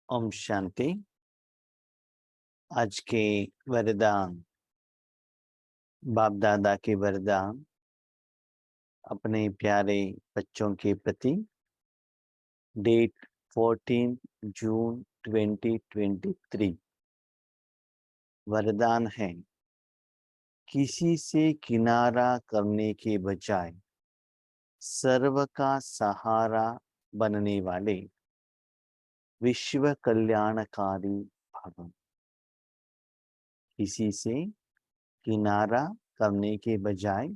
ओम शांति। आज के वरदान, बाप दादा के वरदान अपने प्यारे बच्चों के प्रति। डेट 14 जून 2023। वरदान है, किसी से किनारा करने के बजाय सर्व का सहारा बनने वाले विश्व कल्याणकारी भव। किसी से किनारा करने के बजाय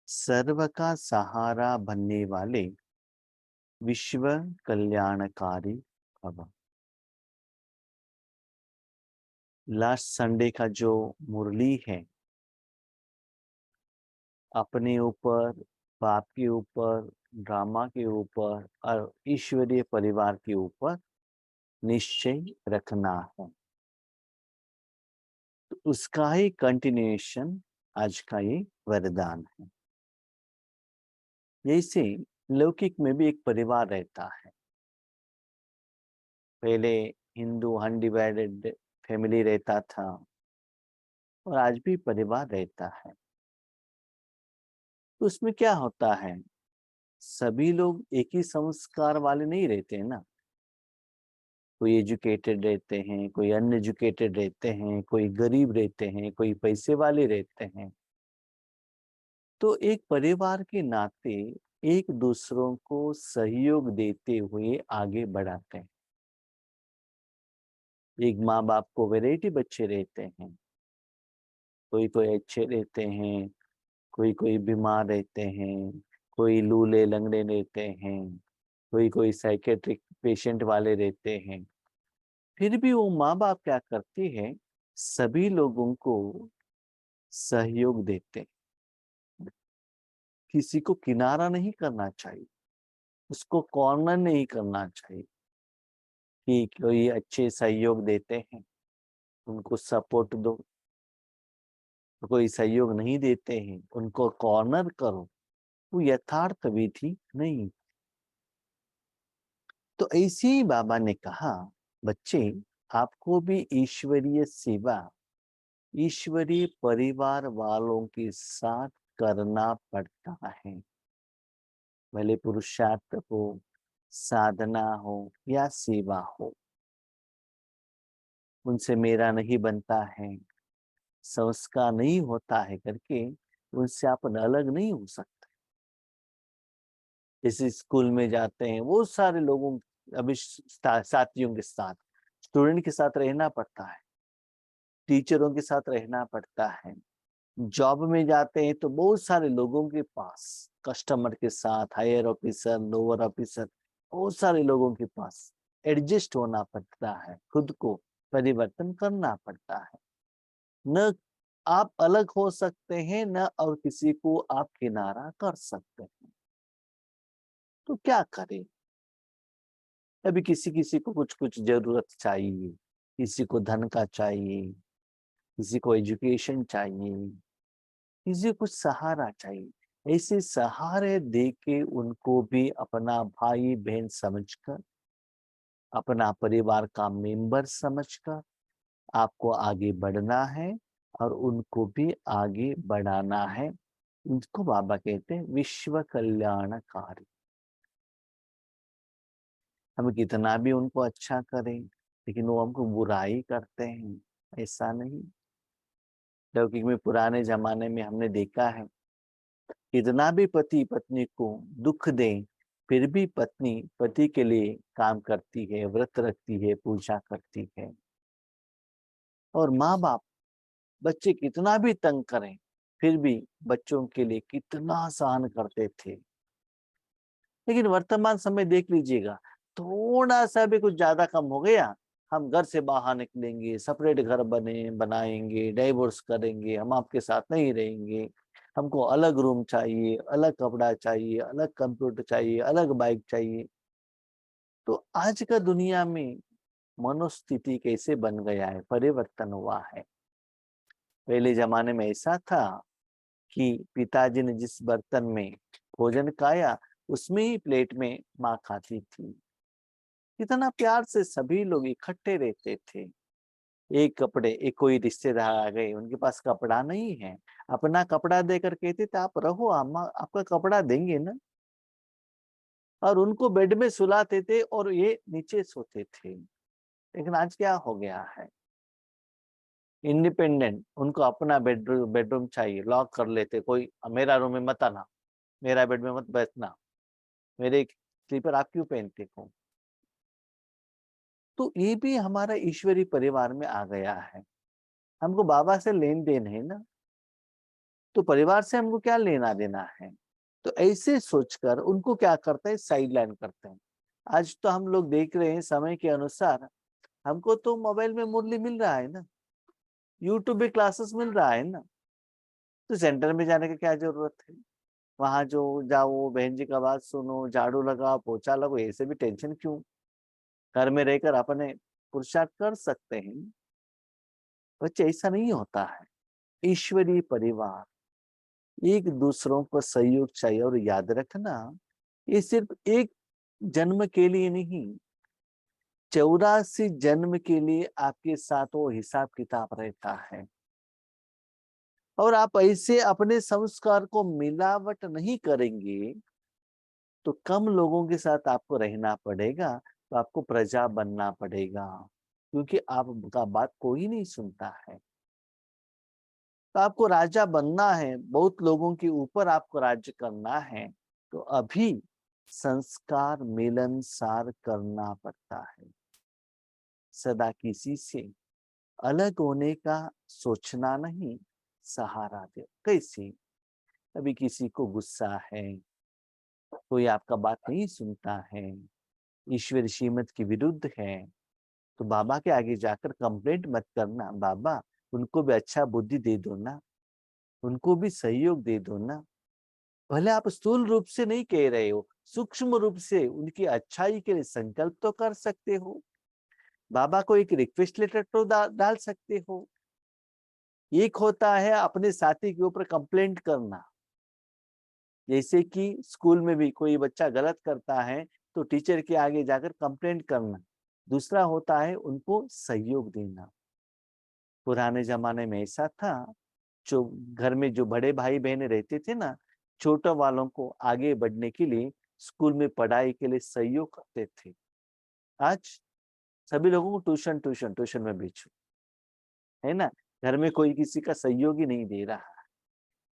सर्व का सहारा बनने वाले विश्व कल्याणकारी भव। लास्ट संडे का जो मुरली है, अपने ऊपर, बाप के ऊपर, ड्रामा के ऊपर और ईश्वरीय परिवार के ऊपर निश्चय रखना है। तो उसका ही कंटिन्यूएशन आज का ये वरदान है। जैसे लौकिक में भी एक परिवार रहता है। पहले हिंदू अनडिवाइडेड फैमिली रहता था और आज भी परिवार रहता है। तो उसमें क्या होता है, सभी लोग एक ही संस्कार वाले नहीं रहते हैं ना। कोई एजुकेटेड रहते हैं, कोई अनएजुकेटेड रहते हैं, कोई गरीब रहते हैं, कोई पैसे वाले रहते हैं। तो एक परिवार के नाते एक दूसरों को सहयोग देते हुए आगे बढ़ाते हैं। एक माँ बाप को वैरायटी बच्चे रहते हैं, कोई कोई अच्छे रहते हैं, कोई कोई बीमार रहते हैं, कोई लूले लंगड़े रहते हैं, कोई कोई साइकेट्रिक पेशेंट वाले रहते हैं। फिर भी वो माँ बाप क्या करती है, सभी लोगों को सहयोग देते हैं। किसी को किनारा नहीं करना चाहिए, उसको कॉर्नर नहीं करना चाहिए। कि कोई अच्छे सहयोग देते हैं, उनको सपोर्ट दो। तो कोई सहयोग नहीं देते हैं, उनको कॉर्नर करो। वो यथार्थ विधि नहीं। तो ऐसे ही बाबा ने कहा, बच्चे आपको भी ईश्वरीय सेवा, ईश्वरीय परिवार वालों के साथ करना पड़ता है। भले पुरुषार्थ हो, साधना हो या सेवा हो, उनसे मेरा नहीं बनता है, संस्कार नहीं होता है करके उनसे आप अलग नहीं हो सकते। जैसे स्कूल में जाते हैं, वो सारे लोगों, अभी साथियों के साथ, स्टूडेंट के साथ रहना पड़ता है, टीचरों के साथ रहना पड़ता है। जॉब में जाते हैं तो बहुत सारे लोगों के पास, कस्टमर के साथ, हायर ऑफिसर, लोअर ऑफिसर, बहुत सारे लोगों के पास एडजस्ट होना पड़ता है, खुद को परिवर्तन करना पड़ता है। न आप अलग हो सकते हैं, न और किसी को आप किनारा कर सकते हैं। तो क्या करें? अभी किसी किसी को कुछ कुछ जरूरत चाहिए, किसी को धन का चाहिए, किसी को एजुकेशन चाहिए, किसी को कुछ सहारा चाहिए। ऐसे सहारे दे के उनको भी अपना भाई बहन समझकर, अपना परिवार का मेंबर समझकर आपको आगे बढ़ना है और उनको भी आगे बढ़ाना है। इसको बाबा कहते हैं विश्व कल्याणकारी। हम कितना भी उनको अच्छा करें, लेकिन वो हमको बुराई करते हैं, ऐसा नहीं। लौकिक में पुराने जमाने में हमने देखा है, कितना भी पति पत्नी को दुख दे, फिर भी पत्नी पति के लिए काम करती है, व्रत रखती है, पूजा करती है। और माँ बाप बच्चे कितना भी तंग करें, फिर भी बच्चों के लिए कितना सहन करते थे। लेकिन वर्तमान समय देख लीजिएगा, थोड़ा सा भी कुछ ज्यादा कम हो गया, हम घर से बाहर निकलेंगे, सेपरेट घर बनाएंगे, डाइवोर्स करेंगे, हम आपके साथ नहीं रहेंगे, हमको अलग रूम चाहिए, अलग कपड़ा चाहिए, अलग कंप्यूटर चाहिए, अलग बाइक चाहिए। तो आज का दुनिया में मनोस्थिति कैसे बन गया है, परिवर्तन हुआ है। पहले जमाने में ऐसा था कि पिताजी ने जिस बर्तन में भोजन खाया, उसमें ही प्लेट में माँ खाती थी। कितना प्यार से सभी लोग इकट्ठे रहते थे। एक कपड़े, एक कोई रिश्तेदार आ गए, उनके पास कपड़ा नहीं है, अपना कपड़ा देकर कहते थे आप रहो, अम्मा आपका कपड़ा देंगे ना, और उनको बेड में सुलाते थे और ये नीचे सोते थे। लेकिन आज क्या हो गया है, इंडिपेंडेंट, उनको अपना बेडरूम चाहिए, लॉक कर लेते, कोई मेरा रूम में मत आना, मेरा बेड में मत बैठना, मेरे स्लीपर आप क्यों पहनते हो। तो ये भी हमारा ईश्वरी परिवार में आ गया है। हमको बाबा से लेन देन है ना, तो परिवार से हमको क्या लेना देना है। तो ऐसे सोचकर उनको क्या करते हैं, साइडलाइन करते हैं। आज तो हम लोग देख रहे हैं समय के अनुसार, हमको तो मोबाइल में मुरली मिल रहा है ना, यूट्यूब पे क्लासेस मिल रहा है ना, तो सेंटर में जाने की क्या जरूरत है। वहां जो जाओ, बहन जी का बात सुनो, झाड़ू लगाओ, पोछा लगाओ, ऐसे भी टेंशन क्यों, घर में रहकर अपने पुरुषार्थ कर सकते हैं। बच्चे ऐसा नहीं होता है। ईश्वरीय परिवार, एक दूसरों को सहयोग चाहिए। और याद रखना, ये सिर्फ एक जन्म के लिए नहीं, 84 जन्म के लिए आपके साथ वो हिसाब किताब रहता है। और आप ऐसे अपने संस्कार को मिलावट नहीं करेंगे तो कम लोगों के साथ आपको रहना पड़ेगा, तो आपको प्रजा बनना पड़ेगा, क्योंकि आपका बात कोई नहीं सुनता है। तो आपको राजा बनना है, बहुत लोगों के ऊपर आपको राज्य करना है, तो अभी संस्कार मिलनसार करना पड़ता है। सदा किसी से अलग होने का सोचना नहीं, सहारा दे। कैसे, अभी किसी को गुस्सा है, कोई आपका बात नहीं सुनता है, ईश्वर श्रीमत के विरुद्ध है, तो बाबा के आगे जाकर कंप्लेंट मत करना, बाबा उनको भी अच्छा बुद्धि दे दो ना, उनको भी सहयोग दे दो ना। भले आप स्थूल रूप से नहीं कह रहे हो, सूक्ष्म रूप से उनकी अच्छाई के लिए संकल्प तो कर सकते हो। बाबा को एक रिक्वेस्ट लेटर तो डाल सकते हो। एक होता है अपने साथी के ऊपर कंप्लेंट करना, जैसे कि स्कूल में भी कोई बच्चा गलत करता है तो टीचर के आगे जाकर कंप्लेंट करना। दूसरा होता है उनको सहयोग देना। पुराने जमाने में ऐसा था, जो घर में जो बड़े भाई बहन रहते थे ना, छोटे वालों को आगे बढ़ने के लिए स्कूल में पढ़ाई के लिए सहयोग करते थे। आज सभी लोगों को ट्यूशन ट्यूशन ट्यूशन में भेजो, है ना, घर में कोई किसी का सहयोग ही नहीं दे रहा।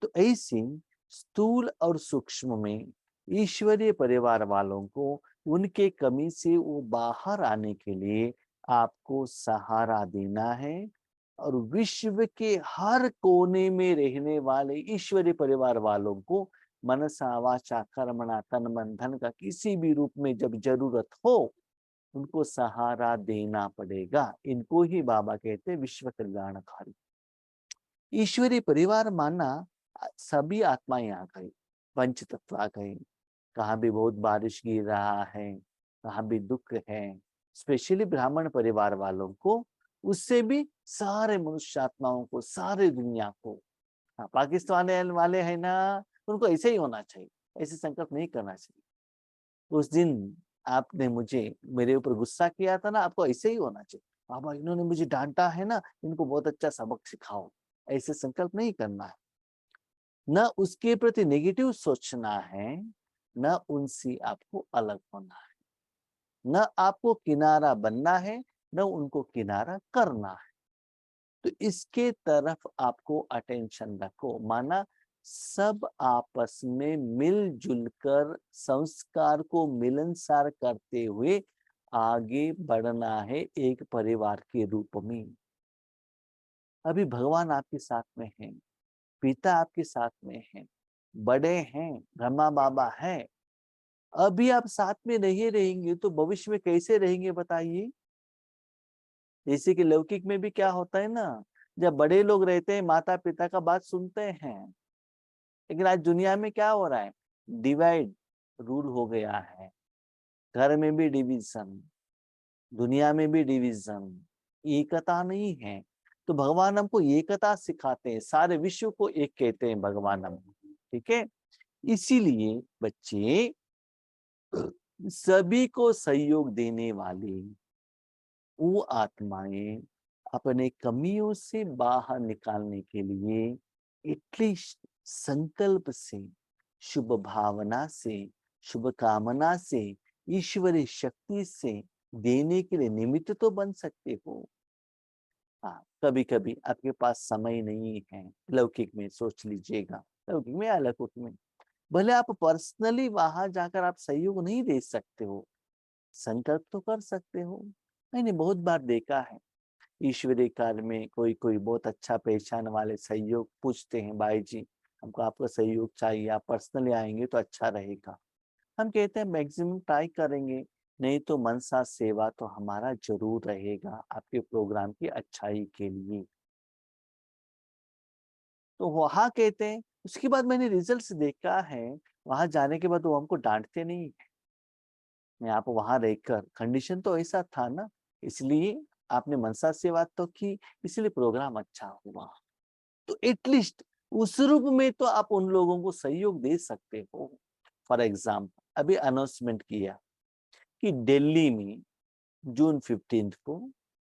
तो ऐसे स्थूल और सूक्ष्म में ईश्वरीय परिवार वालों को उनके कमी से वो बाहर आने के लिए आपको सहारा देना है। और विश्व के हर कोने में रहने वाले ईश्वरीय परिवार वालों को मनसा वाचा कर्मणा तन मन धन का किसी भी रूप में जब जरूरत हो, उनको सहारा देना पड़ेगा। इनको ही बाबा कहते हैं विश्व कल्याणकारी। ईश्वरीय परिवार माना सभी आत्माएं आ गई, पंच तत्व आ गए। कहाँ भी बहुत बारिश गिर रहा है, कहाँ भी दुख है, स्पेशली ब्राह्मण परिवार वालों को, उससे भी सारे मनुष्य आत्माओं को, सारे दुनिया को। हाँ, पाकिस्तान वाले हैं ना, उनको ऐसे ही होना चाहिए, ऐसे संकल्प नहीं करना चाहिए। उस दिन आपने मुझे, मेरे ऊपर गुस्सा किया था ना, आपको ऐसे ही होना चाहिए, बाबा इन्होंने मुझे डांटा है ना, इनको बहुत अच्छा सबक सिखाओ। ऐसे संकल्प नहीं करना है। न उसके प्रति नेगेटिव सोचना है, न उनसे आपको अलग होना है, न आपको किनारा बनना है, न उनको किनारा करना है। तो इसके तरफ आपको अटेंशन रखो। माना सब आपस में मिलजुल कर संस्कार को मिलनसार करते हुए आगे बढ़ना है एक परिवार के रूप में। अभी भगवान आपके साथ में है, पिता आपके साथ में है, बड़े हैं, ब्रह्मा बाबा है। अभी आप साथ में नहीं रहेंगे तो भविष्य में कैसे रहेंगे बताइए। जैसे कि लौकिक में भी क्या होता है ना, जब बड़े लोग रहते हैं माता पिता का बात सुनते हैं, लेकिन आज दुनिया में क्या हो रहा है, डिवाइड रूल हो गया है। घर में भी डिवीजन, दुनिया में भी डिवीजन, एकता नहीं है। तो भगवान हमको एकता सिखाते हैं, सारे विश्व को एक कहते हैं भगवान हमको, ठीक है। इसीलिए बच्चे सभी को सहयोग देने वाली वो आत्माएं अपने कमियों से बाहर निकालने के लिए एटलीस्ट संकल्प से, शुभ भावना से, शुभ कामना से, ईश्वरीय शक्ति से देने के लिए निमित्त तो बन सकते हो। हाँ, कभी कभी आपके पास समय नहीं है, लौकिक में सोच लीजिएगा, लौकिक में या अलौकिक में, भले आप पर्सनली वहां जाकर आप सहयोग नहीं दे सकते हो, संकल्प तो कर सकते हो। मैंने बहुत बार देखा है, ईश्वरीय कार्य में कोई कोई बहुत अच्छा पहचान वाले सहयोग पूछते हैं, भाई जी हमको आपका सहयोग चाहिए, आप पर्सनली आएंगे तो अच्छा रहेगा। हम कहते हैं मैक्सिमम ट्राई करेंगे, नहीं तो मनसा सेवा तो हमारा जरूर रहेगा आपके प्रोग्राम की अच्छाई के लिए। तो वहां कहते हैं, उसके बाद मैंने रिजल्ट्स देखा है, वहां जाने के बाद वो हमको डांटते नहीं है। मैं आप वहां रहकर, कंडीशन तो ऐसा था ना, इसलिए आपने मनसा सेवा तो की, इसलिए प्रोग्राम अच्छा हुआ। तो एटलीस्ट उस रूप में तो आप उन लोगों को सहयोग दे सकते हो। फॉर एग्जाम्पल अभी अनाउंसमेंट किया कि दिल्ली में जून 15 को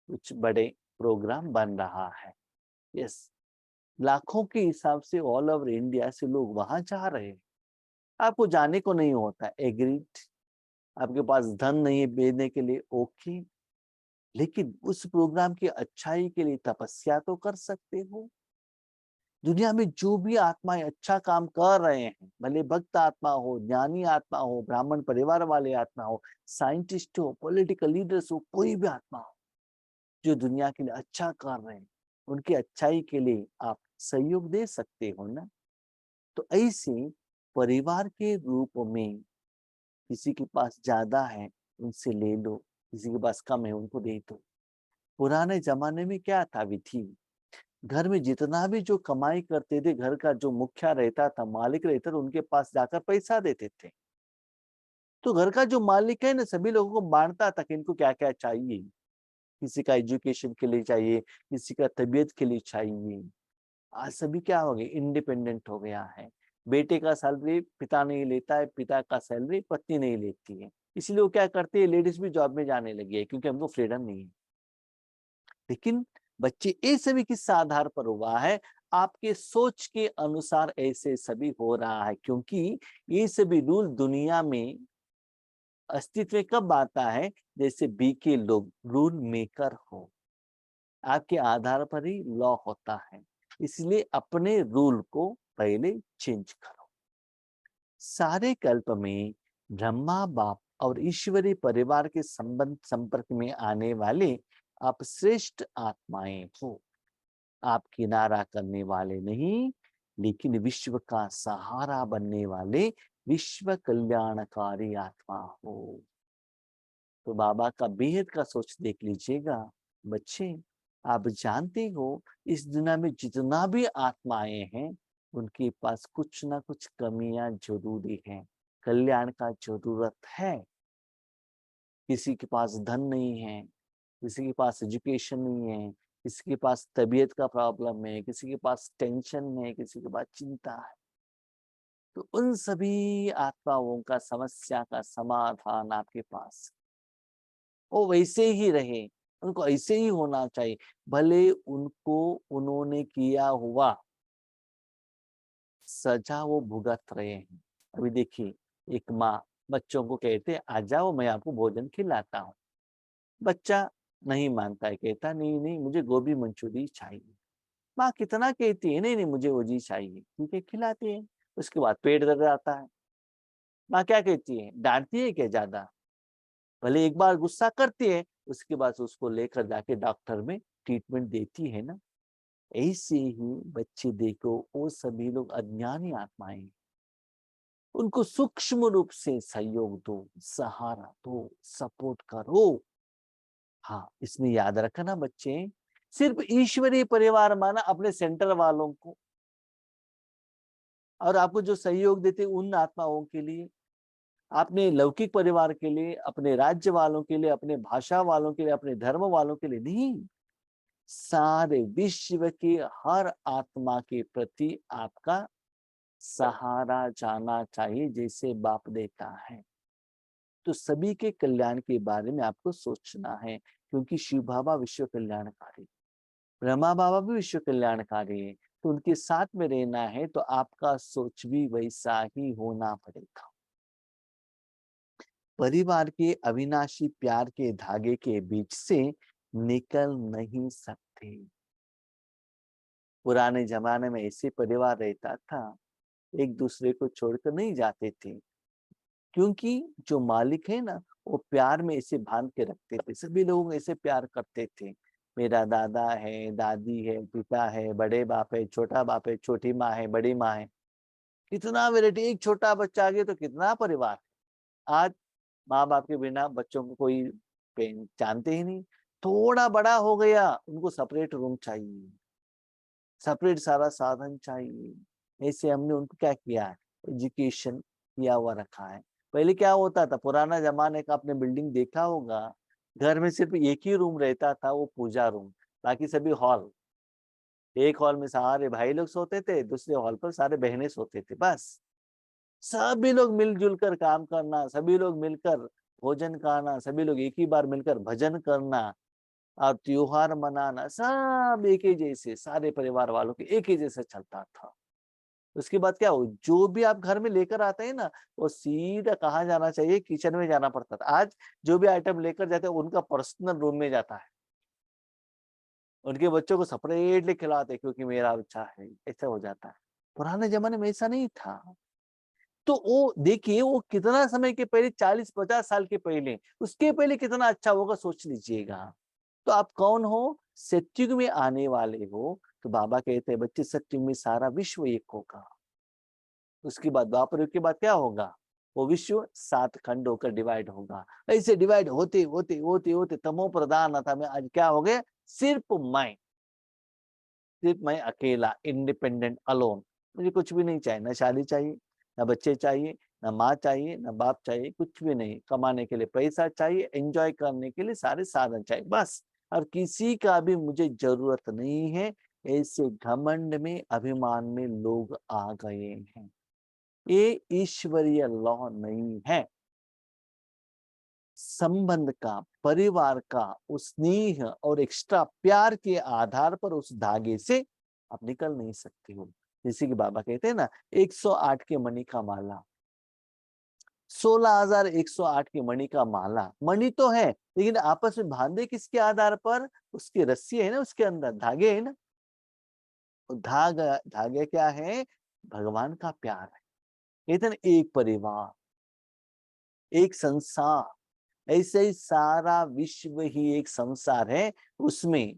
कुछ बड़े प्रोग्राम बन रहा है। यस, लाखों के हिसाब से ऑल ओवर इंडिया से लोग वहां जा रहे हैं। आपको जाने को नहीं होता, एग्रीड, आपके पास धन नहीं है भेजने के लिए, ओके, लेकिन उस प्रोग्राम की अच्छाई के लिए तपस्या तो कर सकते हो। दुनिया में जो भी आत्माएं अच्छा काम कर रहे हैं, भले भक्त आत्मा हो, ज्ञानी आत्मा हो, ब्राह्मण परिवार वाले आत्मा हो, साइंटिस्ट हो, पॉलिटिकल लीडर्स हो, कोई भी आत्मा हो जो दुनिया के लिए अच्छा कर रहे हैं, उनकी अच्छाई के लिए आप सहयोग दे सकते हो ना। तो ऐसे परिवार के रूप में किसी के पास ज्यादा है उनसे ले लो, किसी के पास कम है उनको दे दो। पुराने जमाने में क्या था विधि, घर में जितना भी जो कमाई करते थे, घर का जो मुखिया रहता था, मालिक रहता था, उनके पास जाकर पैसा देते थे। तो घर का जो मालिक है ना, सभी लोगों को बांटता था कि इनको क्या क्या चाहिए, किसी का एजुकेशन के लिए चाहिए, किसी का तबीयत के लिए चाहिए। आज सभी क्या हो गए, इंडिपेंडेंट हो गया है। बेटे का सैलरी पिता नहीं लेता है, पिता का सैलरी पत्नी नहीं लेती है, इसलिए वो क्या करती है, लेडीज भी जॉब में जाने लगी है, क्योंकि हमको फ्रीडम नहीं है। लेकिन बच्चे ये सभी किस आधार पर हुआ है, आपके सोच के अनुसार ऐसे सभी हो रहा है, क्योंकि ये सभी रूल दुनिया में अस्तित्व में कब आता है, जैसे बी के लोग रूल मेकर हो, आपके आधार पर ही लॉ होता है। इसलिए अपने रूल को पहले चेंज करो। सारे कल्प में ब्रह्मा बाप और ईश्वरी परिवार के संबंध संपर्क में आने वाले आप श्रेष्ठ आत्माएं हो। आप किनारा करने वाले नहीं, लेकिन विश्व का सहारा बनने वाले विश्व कल्याणकारी आत्मा हो। तो बाबा का बेहद का सोच देख लीजिएगा। बच्चे, आप जानते हो इस दुनिया में जितना भी आत्माएं हैं, उनके पास कुछ ना कुछ कमियां जरूरी हैं, कल्याण का जरूरत है। किसी के पास धन नहीं है, किसी के पास एजुकेशन नहीं है, किसी के पास तबीयत का प्रॉब्लम है, किसी के पास टेंशन है, किसी के पास चिंता है। तो उन सभी आत्माओं का समस्या का समाधान आपके पास, वो वैसे ही रहे, उनको ऐसे ही होना चाहिए, भले उनको उन्होंने किया हुआ सजा वो भुगत रहे हैं। अभी देखिए, एक माँ बच्चों को कहते आ जाओ मैं आपको भोजन खिलाता हूँ, बच्चा नहीं मानता है, कहता नहीं नहीं मुझे गोभी मंचूरी चाहिए। माँ कितना कहती है, नहीं नहीं मुझे वो जी चाहिए, ठीक है खिलाती है। उसके बाद पेट दर्द आता है, माँ क्या कहती है, डांटती है क्या ज्यादा, भले एक बार गुस्सा करती है, उसके बाद उसको लेकर जाके डॉक्टर में ट्रीटमेंट देती है ना। ऐसे ही बच्चे देखो, वो सभी लोग अज्ञानी आत्माएं, उनको सूक्ष्म रूप से सहयोग दो, सहारा दो, सपोर्ट करो। हाँ, इसमें याद रखना बच्चे, सिर्फ ईश्वरीय परिवार माना अपने सेंटर वालों को, और आपको जो सहयोग देते उन आत्माओं के लिए, आपने लौकिक परिवार के लिए, अपने राज्य वालों के लिए, अपने भाषा वालों के लिए, अपने धर्म वालों के लिए नहीं, सारे विश्व के हर आत्मा के प्रति आपका सहारा जाना चाहिए, जैसे बाप देता है। तो सभी के कल्याण के बारे में आपको सोचना है, क्योंकि शिव बाबा विश्व कल्याणकारी, ब्रह्मा बाबा भी विश्व कल्याणकारी है, तो उनके साथ में रहना है तो आपका सोच भी वैसा ही होना पड़ेगा। परिवार के अविनाशी प्यार के धागे के बीच से निकल नहीं सकते। पुराने जमाने में ऐसे परिवार रहता था, एक दूसरे को छोड़कर नहीं जाते थे, क्योंकि जो मालिक है ना, वो प्यार में ऐसे बांध के रखते थे, सभी लोग ऐसे प्यार करते थे। मेरा दादा है, दादी है, पिता है, बड़े बाप है, छोटा बाप है, छोटी माँ है, बड़ी माँ है, कितना वैरायटी, एक छोटा बच्चा आ गया तो कितना परिवार। आज माँ बाप के बिना बच्चों को कोई जानते ही नहीं, थोड़ा बड़ा हो गया उनको सेपरेट रूम चाहिए, सेपरेट सारा साधन चाहिए। ऐसे हमने उनको क्या किया है, एजुकेशन किया हुआ रखा है। पहले क्या होता था, पुराना जमाने का आपने बिल्डिंग देखा होगा, घर में सिर्फ एक ही रूम रहता था, वो पूजा रूम, बाकी सभी हॉल। एक हॉल में सारे भाई लोग सोते थे, दूसरे हॉल पर सारे बहनें सोते थे, बस। सभी लोग मिलजुल कर काम करना, सभी लोग मिलकर भोजन खाना, सभी लोग एक ही बार मिलकर भजन करना और त्योहार मनाना, सब एक ही जैसे, सारे परिवार वालों के एक ही जैसे चलता था। उसके बाद क्या हो, जो भी आप घर में लेकर आते हैं ना, वो सीधा कहाँ जाना चाहिए, किचन में जाना पड़ता था। आज जो भी आइटम लेकर जाते हैं उनका पर्सनल रूम में जाता है, उनके बच्चों को सेपरेटली खिलाते क्योंकि मेरा बच्चा है, ऐसा हो जाता है। पुराने जमाने में ऐसा नहीं था। तो वो देखिए, वो कितना समय के पहले, 40-50 साल के पहले, उसके पहले कितना अच्छा होगा, सोच लीजिएगा। तो आप कौन हो, सत्युग में आने वाले हो। तो बाबा कहते हैं बच्चे, सत्युग में सारा विश्व एक होगा। उसके बाद द्वापर युग के बाद क्या होगा, वो विश्व 7 खंड होकर डिवाइड होगा। ऐसे डिवाइड होते होते होते होते तमो प्रधान था में आज क्या हो गया, सिर्फ मैं अकेला, इंडिपेंडेंट, अलोन। मुझे कुछ भी नहीं चाहिए, ना शादी चाहिए, ना बच्चे चाहिए, ना माँ चाहिए, ना बाप चाहिए, कुछ भी नहीं। कमाने के लिए पैसा चाहिए, एंजॉय करने के लिए सारे साधन चाहिए, बस। और किसी का भी मुझे जरूरत नहीं है। ऐसे घमंड में, अभिमान में लोग आ गए हैं। ये ईश्वरीय लॉ नहीं है। संबंध का, परिवार का, उस स्नेह और एक्स्ट्रा प्यार के आधार पर उस धागे से आप निकल नहीं सकते हो। जैसे कि बाबा कहते हैं ना, 108 के मणि का माला, 16,108 के मणि का माला, मणि तो है लेकिन आपस में बांधे किसके आधार पर, उसकी रस्सी है ना, उसके अंदर धागे है ना। धागा, धागे क्या है, भगवान का प्यार है। कहते हैं ना, एक परिवार, एक संसार, ऐसे ही सारा विश्व ही एक संसार है। उसमें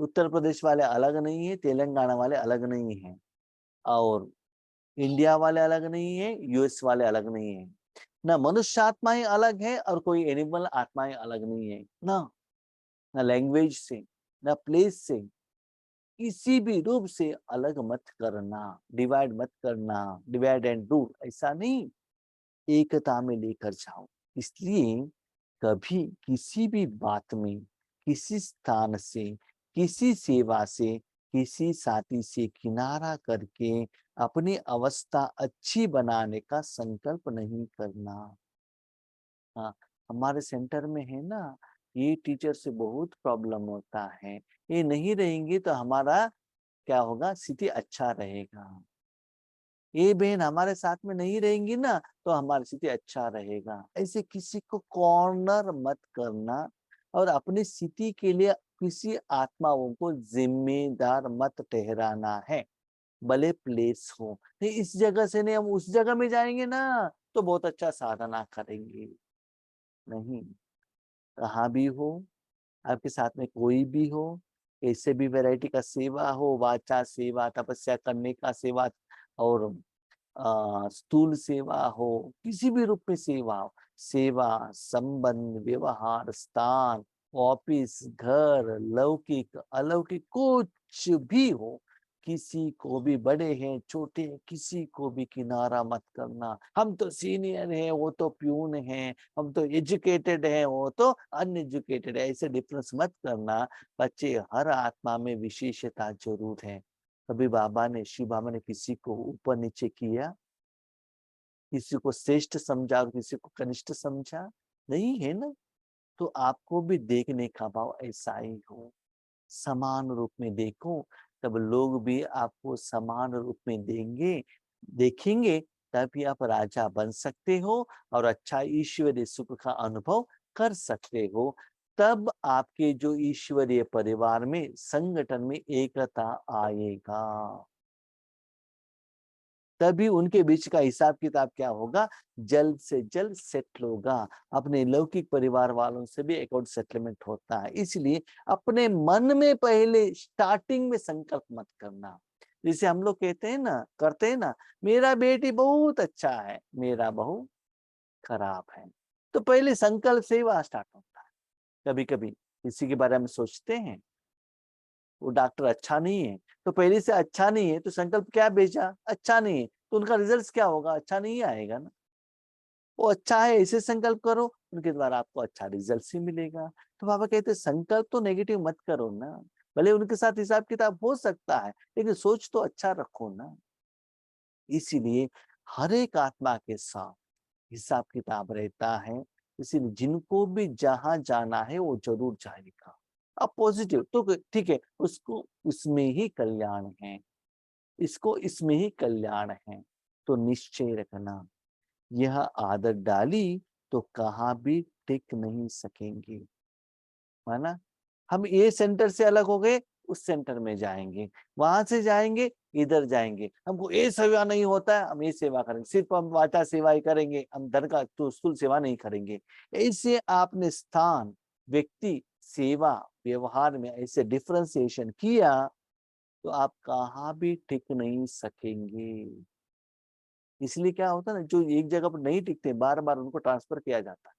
उत्तर प्रदेश वाले अलग नहीं है, तेलंगाना वाले अलग नहीं है, और इंडिया वाले अलग नहीं है, यूएस वाले अलग नहीं है। ना मनुष्य आत्माएं अलग है और कोई एनिमल आत्माएं अलग नहीं है ना। ना लैंग्वेज से, ना प्लेस से, किसी भी रूप से अलग मत करना, डिवाइड मत करना, डिवाइड एंड रूल, ऐसा नहीं, एकता में लेकर जाओ। इसलिए कभी किसी भी बात में, किसी स्थान से, किसी सेवा से, किसी साथी से किनारा करके अपनी अवस्था अच्छी बनाने का संकल्प नहीं करना। हाँ, हमारे सेंटर में है ना, ये टीचर से बहुत प्रॉब्लम होता है, ये नहीं रहेंगे तो हमारा क्या होगा, स्थिति अच्छा रहेगा। ये बहन हमारे साथ में नहीं रहेंगी ना, तो हमारी स्थिति अच्छा रहेगा। ऐसे किसी को कॉर्नर मत करना, और अपनी स्थिति के लिए किसी आत्माओं को जिम्मेदार मत ठहराना है। भले प्लेस हो, नहीं इस जगह से नहीं, हम उस जगह में जाएंगे ना तो बहुत अच्छा साधना करेंगे। नहीं, कहाँ भी हो, आपके साथ में कोई भी हो, कैसे भी वैरायटी का सेवा हो, वाचा सेवा, तपस्या करने का सेवा, और स्थूल सेवा हो, किसी भी रूप में सेवा हो, सेवा, संबंध, व्यवहार, स्थान, ऑफिस, घर, लौकिक, अलौकिक, कुछ भी हो, किसी को भी, बड़े हैं छोटे हैं, किसी को भी किनारा मत करना। हम तो सीनियर हैं, वो तो प्यून हैं, हम तो एजुकेटेड हैं, वो तो अनएजुकेटेड है, ऐसे डिफरेंस मत करना। बच्चे, हर आत्मा में विशेषता जरूर है। कभी बाबा ने, शिव बाबा ने किसी को ऊपर नीचे किया, किसी को श्रेष्ठ समझा और किसी को कनिष्ठ समझा? नहीं है ना, तो आपको भी देखने का भाव ऐसा ही हो, समान रूप में देखो, तब लोग भी आपको समान रूप में देखेंगे, तभी आप राजा बन सकते हो और अच्छा ईश्वरीय सुख का अनुभव कर सकते हो। तब आपके जो ईश्वरीय परिवार में, संगठन में एकता आएगा, तभी उनके बीच का हिसाब किताब क्या होगा, जल्द से जल्द सेटल होगा। अपने लौकिक परिवार वालों से भी अकाउंट सेटलमेंट होता है। इसलिए अपने मन में पहले स्टार्टिंग में संकल्प मत करना। जैसे हम लोग कहते हैं ना, करते हैं ना, मेरा बेटी बहुत अच्छा है, मेरा बहू खराब है, तो पहले संकल्प से ही वहां स्टार्ट होता है। कभी कभी किसी के बारे में सोचते हैं, वो डॉक्टर अच्छा नहीं है, तो पहले से अच्छा नहीं है तो संकल्प क्या भेजा, अच्छा नहीं है, तो उनका रिजल्ट क्या होगा, अच्छा नहीं आएगा ना। वो अच्छा है ऐसे संकल्प करो, उनके द्वारा आपको अच्छा रिजल्ट ही मिलेगा। तो बाबा कहते हैं संकल्प तो नेगेटिव मत करो ना, भले उनके साथ हिसाब किताब हो सकता है, लेकिन सोच तो अच्छा रखो ना। इसीलिए हर एक आत्मा के साथ हिसाब किताब रहता है, इसीलिए जिनको भी जहां जाना है वो जरूर जाएगा। अब पॉजिटिव तो ठीक है, उसको उसमें ही कल्याण है, इसको इसमें ही कल्याण है, तो निश्चय रखना, यह आदत डाली तो कहाँ भी टिक नहीं सकेंगे, है ना। हम ये सेंटर से अलग हो गए, उस सेंटर में जाएंगे, वहां से जाएंगे, इधर जाएंगे, हमको ये सेवा नहीं होता है, हम ये सेवा करेंगे, सिर्फ हम वाचा सेवा ही करेंगे, हम धन का तो स्थूल सेवा नहीं करेंगे। ऐसे आपने स्थान, व्यक्ति, सेवा, व्यवहार में ऐसे डिफरेंशिएशन किया तो आप कहाँ भी टिक नहीं सकेंगे। इसलिए क्या होता है ना, जो एक जगह पर नहीं टिकते बार बार उनको ट्रांसफर किया जाता है।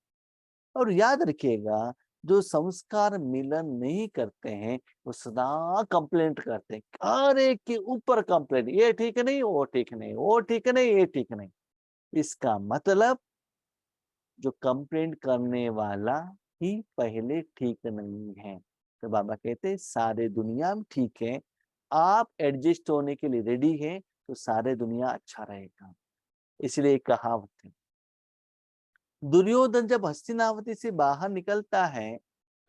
और याद रखिएगा, जो संस्कार मिलन नहीं करते हैं वो सदा कंप्लेंट करते हैं, हर एक के ऊपर कंप्लेंट, ये ठीक नहीं, वो ठीक नहीं, वो ठीक नहीं, ये ठीक नहीं। इसका मतलब जो कंप्लेंट करने वाला ही पहले ठीक नहीं है। तो बाबा कहते हैं सारे दुनिया में ठीक है, आप एडजस्ट होने के लिए रेडी हैं तो सारे दुनिया अच्छा रहेगा। इसलिए एक कहावत है, दुर्योधन जब हस्तिनावती से बाहर निकलता है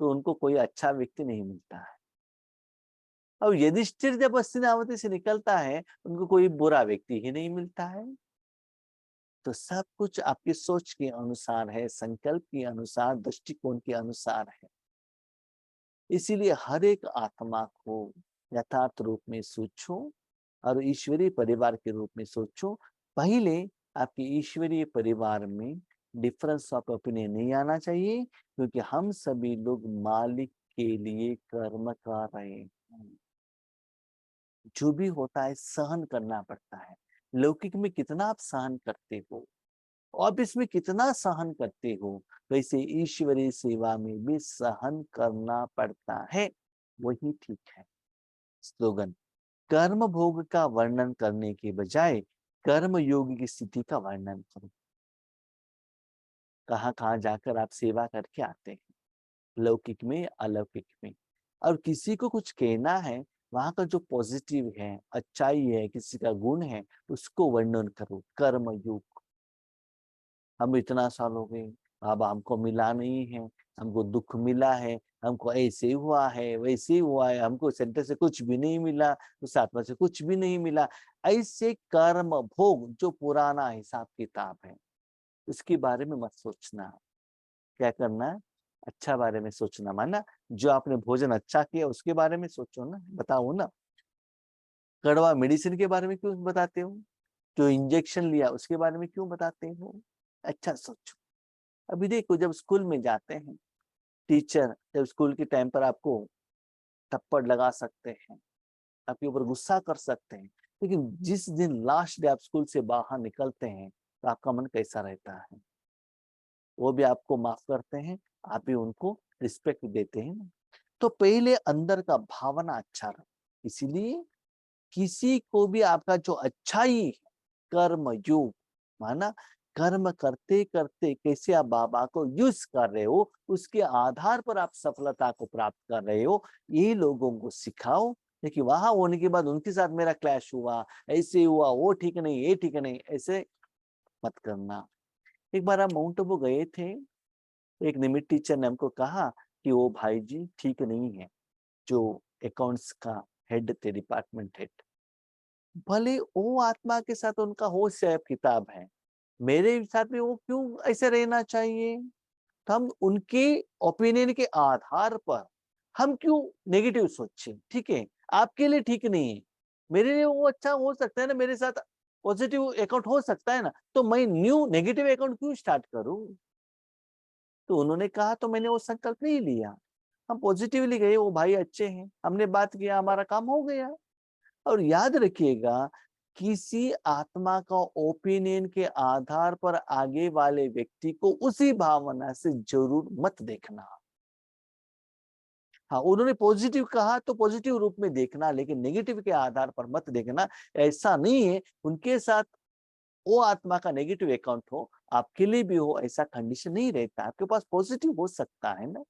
तो उनको कोई अच्छा व्यक्ति नहीं मिलता है, और युधिष्ठिर जब हस्तिनावती से निकलता है उनको कोई बुरा व्यक्ति ही नहीं मिलता है। तो सब कुछ आपकी सोच के अनुसार है, संकल्प के अनुसार, दृष्टिकोण के अनुसार है। इसीलिए हर एक आत्मा को यथार्थ रूप में सोचो और ईश्वरीय परिवार के रूप में सोचो। पहले आपके ईश्वरीय परिवार में डिफरेंस ऑफ ओपिनियन नहीं आना चाहिए, क्योंकि हम सभी लोग मालिक के लिए कर्म कर रहे हैं। जो भी होता है सहन करना पड़ता है। लौकिक में कितना आप सहन करते हो, ऑफिस में कितना सहन करते हो, वैसे ईश्वरीय सेवा में भी सहन करना पड़ता है। वही ठीक है। स्लोगन, कर्म भोग का वर्णन करने के बजाय कर्म योग की स्थिति का वर्णन करो। कहाँ कहाँ जाकर आप सेवा करके आते हैं, लौकिक में, अलौकिक में, और किसी को कुछ कहना है, वहां का जो पॉजिटिव है, अच्छाई है, किसी का गुण है, उसको वर्णन करो। कर्म योग, हम इतना साल हो गए, अब हमको मिला नहीं है, हमको दुख मिला है, हमको ऐसे हुआ है, वैसे ही हुआ है, हमको सेंटर से कुछ भी नहीं मिला, उस आत्मा से कुछ भी नहीं मिला। ऐसे कर्म भोग, जो पुराना हिसाब किताब है, उसके बारे में मत सोचना। क्या करना है, अच्छा बारे में सोचना। माना जो आपने भोजन अच्छा किया उसके बारे में सोचो ना, बताओ ना। कड़वा मेडिसिन के बारे में क्यों बताते हो, जो इंजेक्शन लिया उसके बारे में क्यों बताते हो, अच्छा सोचो। अभी देखो, जब स्कूल में जाते हैं, टीचर जब स्कूल के टाइम पर आपको थप्पड़ लगा सकते हैं, आपके ऊपर गुस्सा कर सकते हैं, लेकिन जिस दिन लास्ट डे आप स्कूल से बाहर निकलते हैं तो आपका मन कैसा रहता है, वो भी आपको माफ करते हैं, आप भी उनको रिस्पेक्ट देते हैं ना। तो पहले अंदर का भावना अच्छा रहो। इसीलिए किसी को भी आपका जो अच्छाई है, कर्म योग, माना कर्म करते करते कैसे आप बाबा को यूज कर रहे हो, उसके आधार पर आप सफलता को प्राप्त कर रहे हो, ये लोगों को सिखाओ। देखिए वहां होने के बाद उनके साथ मेरा क्लैश हुआ, ऐसे हुआ, वो ठीक नहीं, ये ठीक नहीं, ऐसे मत करना। एक बार आप माउंट आबू गए थे, एक निमित टीचर ने हमको कहा कि वो भाई जी ठीक नहीं है, जो अकाउंट्स का हेड थे, डिपार्टमेंट हेड। भले वो आत्मा के साथ उनका हो हिसाब किताब है, मेरे साथ भी वो क्यों ऐसे रहना चाहिए? तो हम उनके ओपिनियन के आधार पर हम क्यों नेगेटिव सोचें? ठीक है, आपके लिए ठीक नहीं है, मेरे लिए वो अच्छा हो सकता है ना, मेरे साथ पॉजिटिव अकाउंट हो सकता है ना, तो मैं न्यू नेगेटिव अकाउंट क्यों स्टार्ट करूं? तो उन्होंने कहा, तो मैंने वो संकल्प नहीं लिया। हम पॉजिटिवली गए, वो भाई अच्छे हैं, हमने बात किया, हमारा काम हो गया। और याद रखिएगा, किसी आत्मा का ओपिनियन के आधार पर आगे वाले व्यक्ति को उसी भावना से जरूर मत देखना। हाँ, उन्होंने पॉजिटिव कहा तो पॉजिटिव रूप में देखना, लेकिन नेगेटिव के आधार पर मत देखना। ऐसा नहीं है उनके साथ वो आत्मा का नेगेटिव अकाउंट हो, आपके लिए भी हो, ऐसा कंडीशन नहीं रहता। आपके पास पॉजिटिव हो सकता है ना,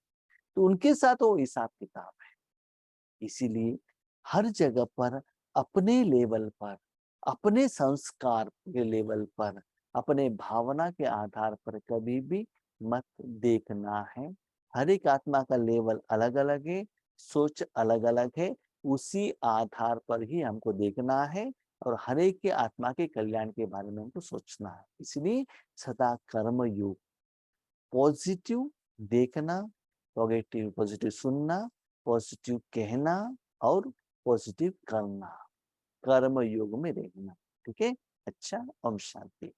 तो उनके साथ वो हिसाब किताब है। इसीलिए हर जगह पर अपने लेवल पर, अपने संस्कार के लेवल पर, अपने भावना के आधार पर कभी भी मत देखना है। हर एक आत्मा का लेवल अलग अलग है, सोच अलग अलग है, उसी आधार पर ही हमको देखना है और हर एक के आत्मा के कल्याण के बारे में हमको सोचना है। इसलिए सदा कर्म योग, पॉजिटिव देखना, पॉजिटिव पॉजिटिव सुनना, पॉजिटिव कहना और पॉजिटिव करना, कर्म योग में रहना। ठीक है? अच्छा, ओम शांति।